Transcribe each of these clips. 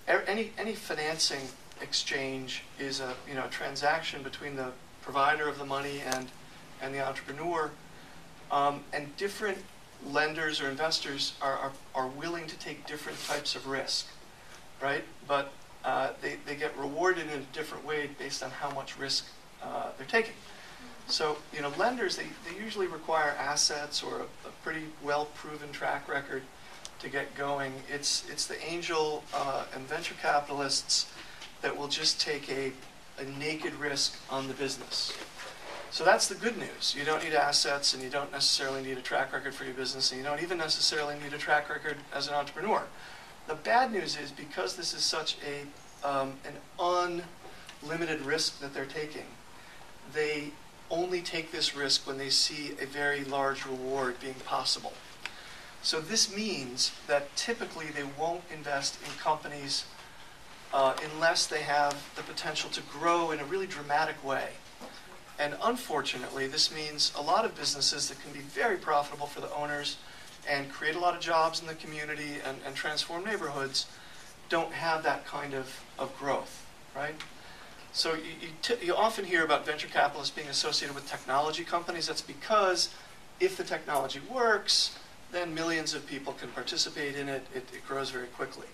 any financing exchange is a transaction between the provider of the money and the entrepreneur, and different lenders or investors are willing to take different types of risk, right? But they get rewarded in a different way based on how much risk they're taking. So, lenders, they usually require assets or a pretty well-proven track record to get going. It's the angel and venture capitalists that will just take a naked risk on the business. So that's the good news. You don't need assets, and you don't necessarily need a track record for your business, and you don't even necessarily need a track record as an entrepreneur. The bad news is, because this is such an unlimited risk that they're taking, they only take this risk when they see a very large reward being possible. So this means that typically they won't invest in companies unless they have the potential to grow in a really dramatic way. And unfortunately, this means a lot of businesses that can be very profitable for the owners and create a lot of jobs in the community and transform neighborhoods don't have that kind of growth, right? So you often hear about venture capitalists being associated with technology companies. That's because if the technology works, then millions of people can participate in it. It grows very quickly.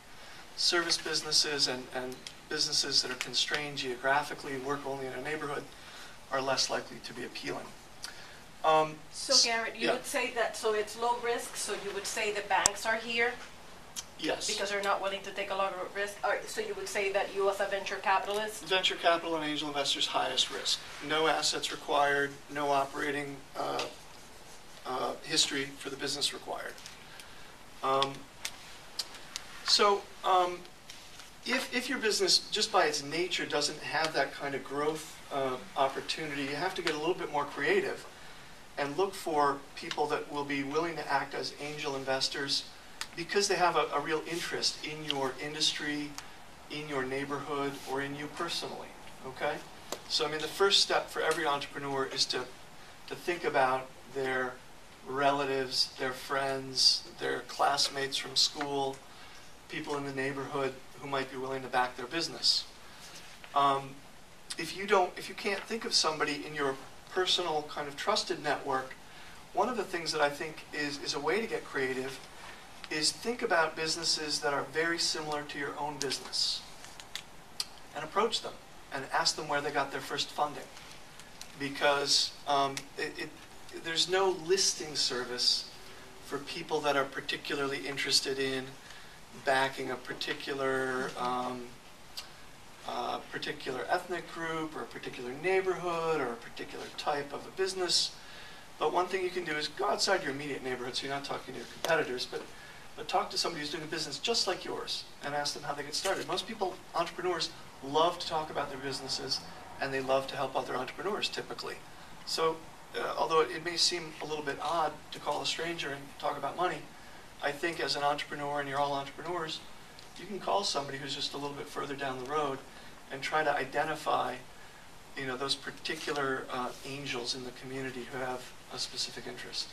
Service businesses and businesses that are constrained geographically, work only in a neighborhood, are less likely to be appealing. So Garrett, you would say that, so it's low risk, so you would say the banks are here? Yes. Because they're not willing to take a lot of risk? So you would say that you as a venture capitalist? Venture capital and angel investors' highest risk. No assets required, no operating history for the business required. If your business, just by its nature, doesn't have that kind of growth opportunity, you have to get a little bit more creative and look for people that will be willing to act as angel investors because they have a real interest in your industry, in your neighborhood, or in you personally, okay? So, the first step for every entrepreneur is to think about their relatives, their friends, their classmates from school, people in the neighborhood who might be willing to back their business. If you can't think of somebody in your personal kind of trusted network, one of the things that I think is a way to get creative is think about businesses that are very similar to your own business and approach them and ask them where they got their first funding. Because there's no listing service for people that are particularly interested in backing a particular ethnic group or a particular neighborhood or a particular type of a business. But one thing you can do is go outside your immediate neighborhood, so you're not talking to your competitors, but talk to somebody who's doing a business just like yours and ask them how they get started. Most people, entrepreneurs, love to talk about their businesses, and they love to help other entrepreneurs typically. So although it may seem a little bit odd to call a stranger and talk about money, I think as an entrepreneur, and you're all entrepreneurs, you can call somebody who's just a little bit further down the road and try to identify, those particular angels in the community who have a specific interest.